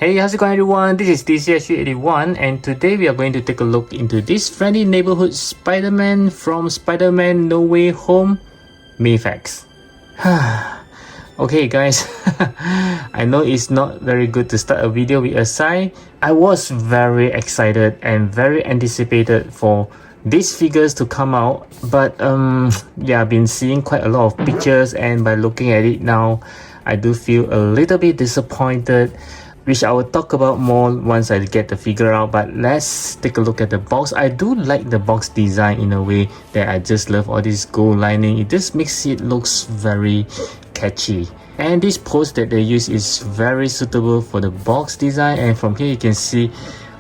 Hey, how's it going everyone? This is DCSU81 and today we are going to take a look into this friendly neighborhood Spider-Man from Spider-Man No Way Home, Mafex. Okay guys, I know it's not very good to start a video with a sigh. I was very excited and very anticipated for these figures to come out, but yeah, I've been seeing quite a lot of pictures and by looking at it now, I do feel a little bit disappointed, which I will talk about more once I get the figure out. But let's take a look at the box. I do like the box design in a way that I just love all this gold lining. It just makes it looks very catchy. And this pose that they use is very suitable for the box design, and from here you can see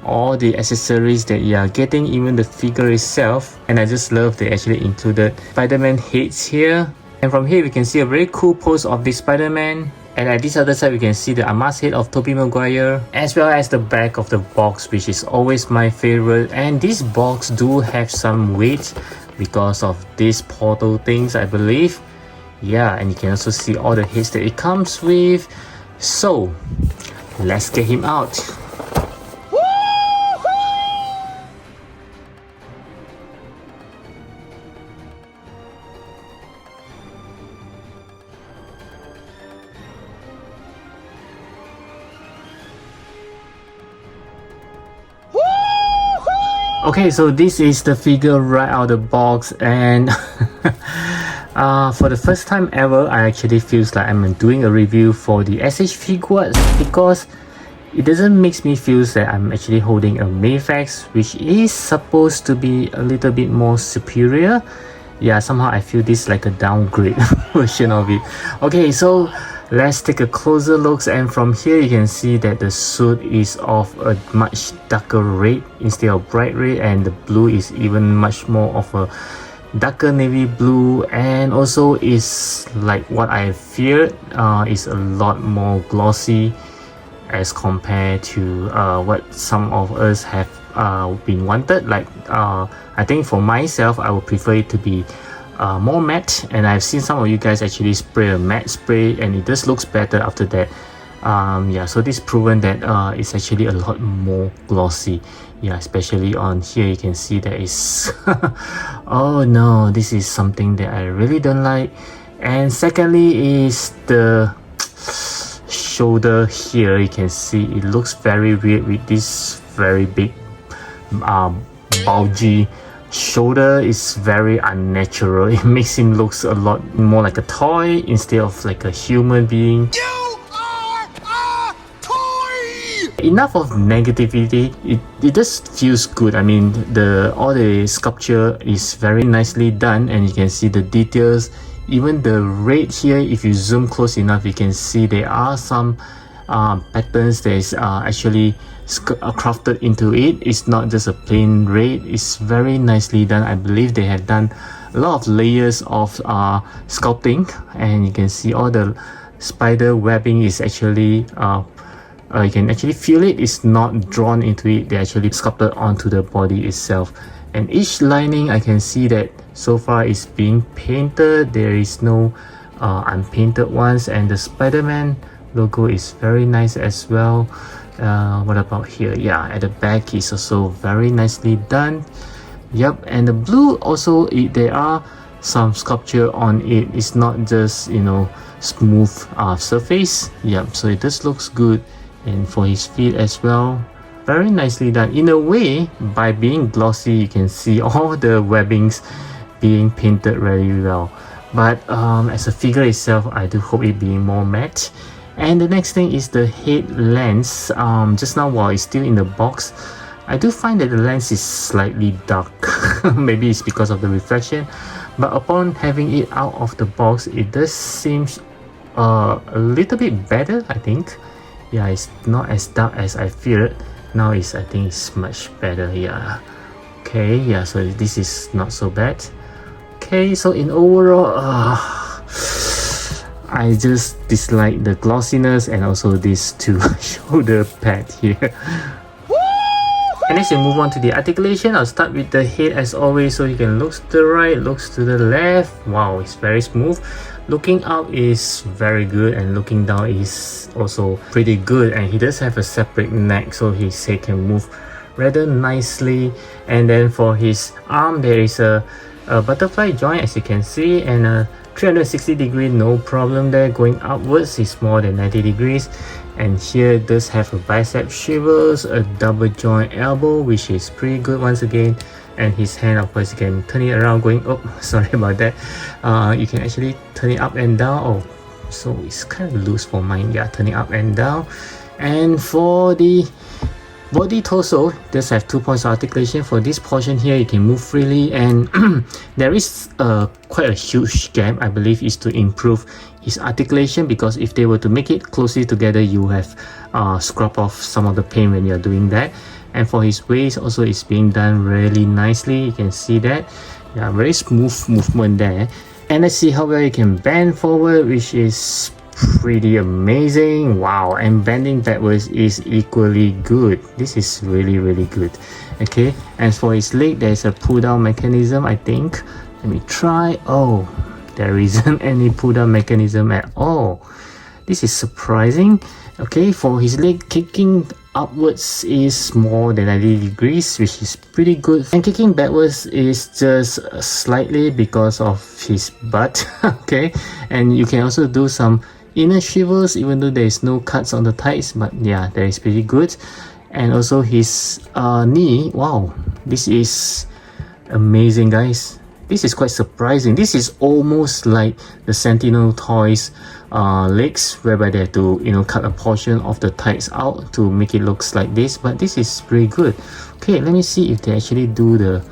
all the accessories that you are getting, even the figure itself. And I just love they actually included Spider-Man heads here. And from here we can see a very cool pose of the Spider-Man. And at this other side we can see the Ama's head of Tobey Maguire, as well as the back of the box, which is always my favorite. And this box do have some weight because of these portal things, I believe. Yeah, and you can also see all the heads that it comes with. So let's get him out. Okay, so this is the figure right out of the box, and for the first time ever, I actually feels like I'm doing a review for the SH Figuarts, because it doesn't make me feel that I'm actually holding a Mafex, which is supposed to be a little bit more superior. Yeah, somehow I feel this like a downgrade version of it. Okay, so let's take a closer look, and from here you can see that the suit is of a much darker red instead of bright red, and the blue is even much more of a darker navy blue, and also is like what I feared, is a lot more glossy as compared to what some of us have been wanted. Like I think for myself, I would prefer it to be more matte, and I've seen some of you guys actually spray a matte spray and it just looks better after that. Yeah, so this proven that it's actually a lot more glossy. Yeah, especially on here you can see that it's oh no, this is something that I really don't like. And secondly is the shoulder here. You can see it looks very weird with this very big bulgy shoulder. Is very unnatural. It makes him looks a lot more like a toy instead of like a human being. You are a toy! Enough of negativity. It just feels good. I mean, all the sculpture is very nicely done, and you can see the details. Even the red here, if you zoom close enough, you can see there are some patterns that is actually crafted into it. It's not just a plain red. It's very nicely done. I believe they have done a lot of layers of sculpting, and you can see all the spider webbing is actually you can actually feel it. It's not drawn into it. They actually sculpted onto the body itself. And each lining, I can see that so far is being painted. There is no unpainted ones, and the Spider-Man logo is very nice as well. What about here? Yeah, at the back is also very nicely done. Yep, and the blue also, there are some sculpture on it. It's not just, you know, smooth surface. Yep, so it just looks good. And for his feet as well, very nicely done. In a way, by being glossy, you can see all the webbings being painted very well. But as a figure itself, I do hope it being more matte. And the next thing is the head lens. Just now while it's still in the box, I do find that the lens is slightly dark. Maybe it's because of the reflection, but upon having it out of the box, it does seem a little bit better, I think. Yeah, it's not as dark as I feared. Now I think it's much better. Yeah. Okay, yeah, so this is not so bad. Okay, so in overall, I just dislike the glossiness and also this two shoulder pad here. And as we move on to the articulation, I'll start with the head as always. So you can look to the right, looks to the left. Wow, it's very smooth. Looking up is very good and looking down is also pretty good, and he does have a separate neck so his head can move rather nicely. And then for his arm there is a butterfly joint, as you can see, and a 360 degree, no problem there. Going upwards is more than 90 degrees. And here it does have a bicep shrivels, a double joint elbow, which is pretty good once again. And his hand, of course, you can turn it around going, oh, sorry about that. You can actually turn it up and down. Oh, so it's kind of loose for mine. Yeah, turning up and down. And for the body torso, does have 2 points of articulation. For this portion here, you can move freely, and there is quite a huge gap, I believe, is to improve his articulation, because if they were to make it closely together, you have scrub off some of the pain when you're doing that. And for his waist also, it's being done really nicely. You can see that. Yeah, very smooth movement there. And let's see how well you can bend forward, which is pretty amazing. Wow, and bending backwards is equally good. This is really good. Okay, and for his leg, there's a pull down mechanism, I think. Let me try. Oh, there isn't any pull down mechanism at all. This is surprising. Okay, for his leg, kicking upwards is more than 90 degrees, which is pretty good, and kicking backwards is just slightly because of his butt. Okay, and you can also do some inner shrivels even though there is no cuts on the thighs, but yeah, that is pretty good. And also his knee, wow, this is amazing, guys. This is quite surprising. This is almost like the Sentinel toys legs, whereby they have to, you know, cut a portion of the thighs out to make it looks like this, but this is pretty good. Okay, let me see if they actually do the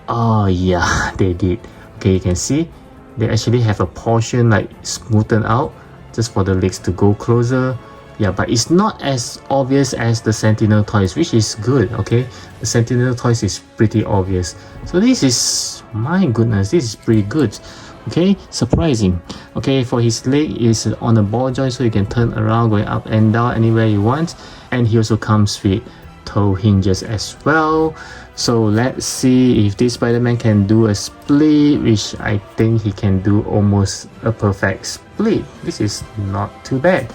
oh yeah, they did. Okay, you can see they actually have a portion like smoothened out just for the legs to go closer. Yeah, but it's not as obvious as the Sentinel toys, which is good. Okay, the Sentinel toys is pretty obvious, so this is, my goodness, this is pretty good. Okay, surprising. Okay, for his leg is on a ball joint, so you can turn around going up and down anywhere you want. And he also comes with toe hinges as well. So let's see if this Spider-Man can do a split, which I think he can do almost a perfect split. This is not too bad.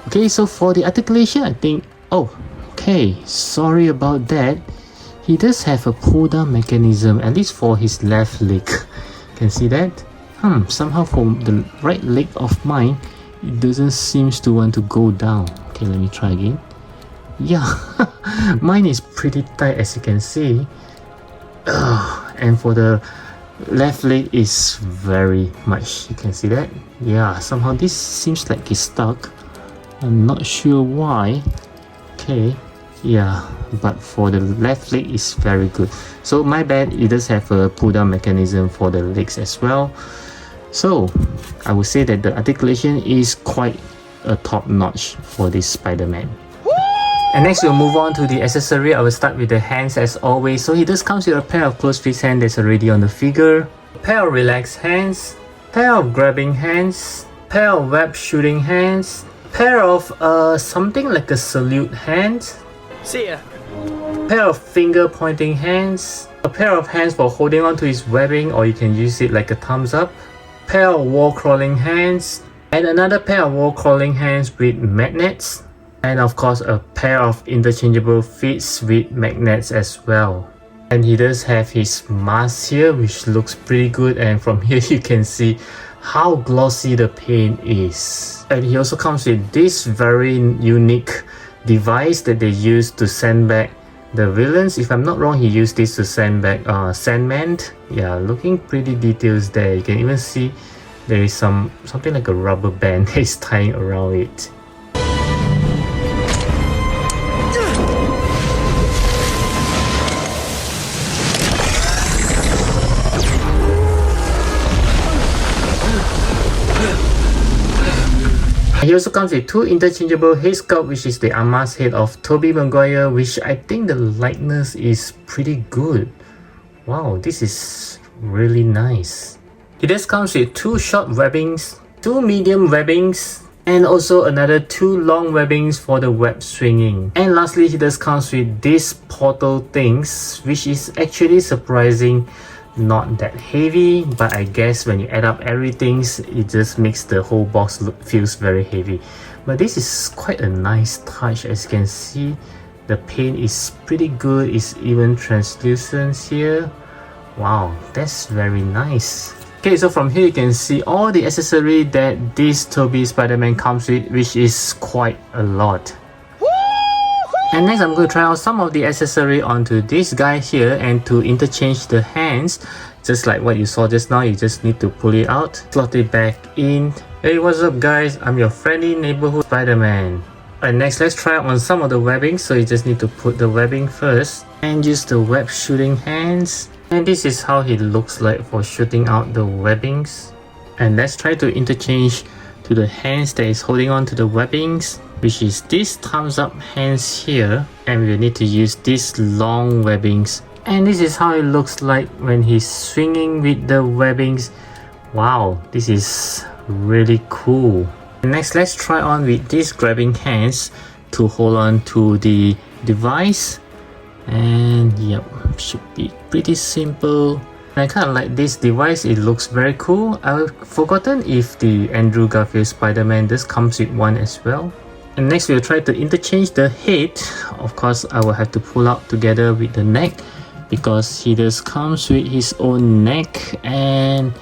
Okay, so for the articulation, I think, oh, okay, sorry about that. He does have a pull down mechanism, at least for his left leg. Can see that? Somehow for the right leg of mine, it doesn't seem to want to go down. Okay, let me try again. Yeah, mine is pretty tight, as you can see. And for the left leg is very much, you can see that. Yeah, somehow this seems like it's stuck. I'm not sure why. Okay, yeah, but for the left leg is very good. So my bad, it does have a pull down mechanism for the legs as well. So I would say that the articulation is quite a top notch for this Spider-Man. And next we'll move on to the accessory. I will start with the hands as always. So he does comes with a pair of closed fist hands that's already on the figure, a pair of relaxed hands, pair of grabbing hands, pair of web shooting hands, pair of something like a salute hand, See ya. pair of finger pointing hands, a pair of hands for holding on to his webbing, or you can use it like a thumbs up, pair of wall crawling hands, and another pair of wall crawling hands with magnets, and of course a pair of interchangeable feet with magnets as well. And he does have his mask here, which looks pretty good, and from here you can see how glossy the paint is. And he also comes with this very unique device that they use to send back the villains. If I'm not wrong, he used this to send back Sandman. Yeah, looking pretty details there. You can even see there is something like a rubber band that is tying around it. He also comes with two interchangeable head sculpt, which is the unmasked head of Tobey Maguire, which I think the likeness is pretty good. Wow, this is really nice. He just comes with two short webbings, two medium webbings, and also another two long webbings for the web swinging. And lastly, he just comes with these portal things, which is actually surprising not that heavy, but I guess when you add up everything, it just makes the whole box feels very heavy. But this is quite a nice touch. As you can see, the paint is pretty good. It's even translucent here. Wow, that's very nice. Okay, so from here you can see all the accessory that this Tobey Spider-Man comes with, which is quite a lot. And next I'm going to try out some of the accessory onto this guy here, and to interchange the hands, just like what you saw just now, you just need to pull it out, slot it back in. Hey, what's up guys, I'm your friendly neighborhood Spider-Man. And next let's try on some of the webbing. So you just need to put the webbing first and use the web shooting hands. And this is how it looks like for shooting out the webbings. And let's try to interchange to the hands that is holding on to the webbings, which is this thumbs up hands here, and we will need to use these long webbings. And this is how it looks like when he's swinging with the webbings. Wow, this is really cool. Next, let's try on with these grabbing hands to hold on to the device. And yep, should be pretty simple. I kind of like this device, it looks very cool. I've forgotten if the Andrew Garfield Spider-Man just comes with one as well. And next we'll try to interchange the head. Of course, I will have to pull out together with the neck, because he just comes with his own neck. And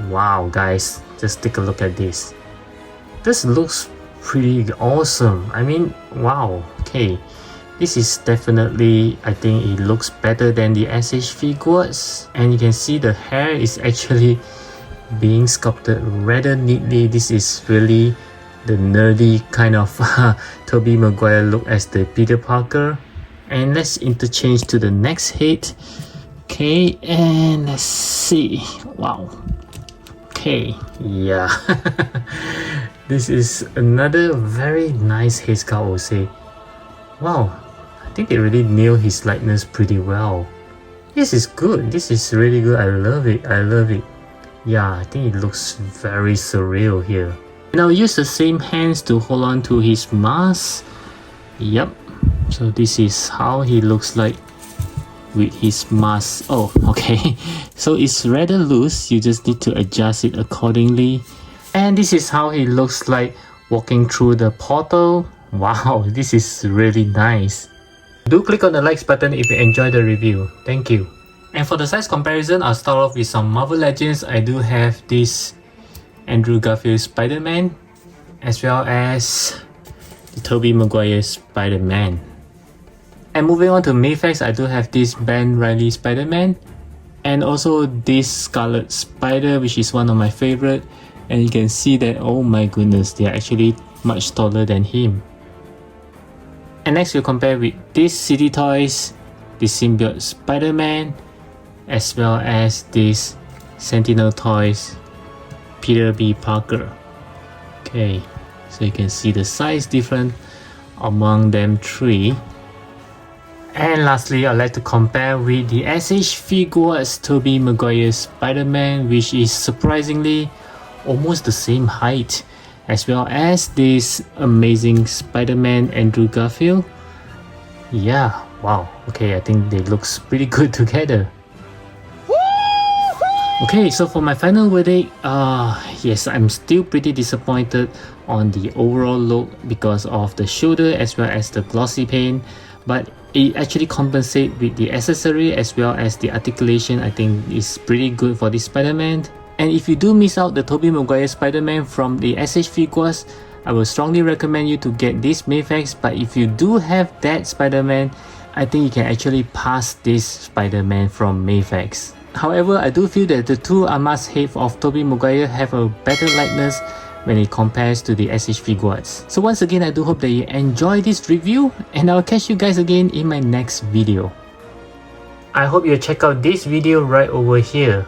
wow guys, just take a look at this. This looks pretty awesome. I mean, wow, okay. This is definitely, I think it looks better than the SH figures. And you can see the hair is actually being sculpted rather neatly. This is really the nerdy kind of Tobey Maguire look as the Peter Parker. And let's interchange to the next head. Okay, and let's see. Wow. Okay, yeah. This is another very nice head sculpt, I would say. Wow, I think they really nailed his likeness pretty well. This is good. This is really good. I love it. I love it. Yeah, I think it looks very surreal here. And I'll use the same hands to hold on to his mask. Yep. So this is how he looks like with his mask. Oh, okay. So it's rather loose. You just need to adjust it accordingly. And this is how he looks like walking through the portal. Wow, this is really nice. Do click on the likes button if you enjoyed the review. Thank you. And for the size comparison, I'll start off with some Marvel Legends. I do have this Andrew Garfield Spider-Man, as well as the Tobey Maguire Spider-Man. And moving on to Mafex, I do have this Ben Reilly Spider-Man, and also this Scarlet Spider, which is one of my favorite. And you can see that, oh my goodness, they are actually much taller than him. And next we'll compare with this City Toys, the Symbiote Spider-Man, as well as this Sentinel Toys Peter B. Parker. Okay, so you can see the size difference among them three. And lastly, I'd like to compare with the SH Figures Tobey Maguire Spider-Man, which is surprisingly almost the same height, as well as this amazing Spider-Man Andrew Garfield. Yeah, wow, okay, I think they look pretty good together. Okay, so for my final verdict, yes, I'm still pretty disappointed on the overall look because of the shoulder as well as the glossy paint, but it actually compensates with the accessory as well as the articulation. I think is pretty good for this Spider-Man. And if you do miss out the Tobey Maguire Spider-Man from the SH figures, I would strongly recommend you to get this Mafex. But if you do have that Spider-Man, I think you can actually pass this Spider-Man from Mafex. However, I do feel that the two are must-have of Tobey Maguire have a better likeness when it compares to the SH figures. So once again, I do hope that you enjoy this review, and I'll catch you guys again in my next video. I hope you check out this video right over here.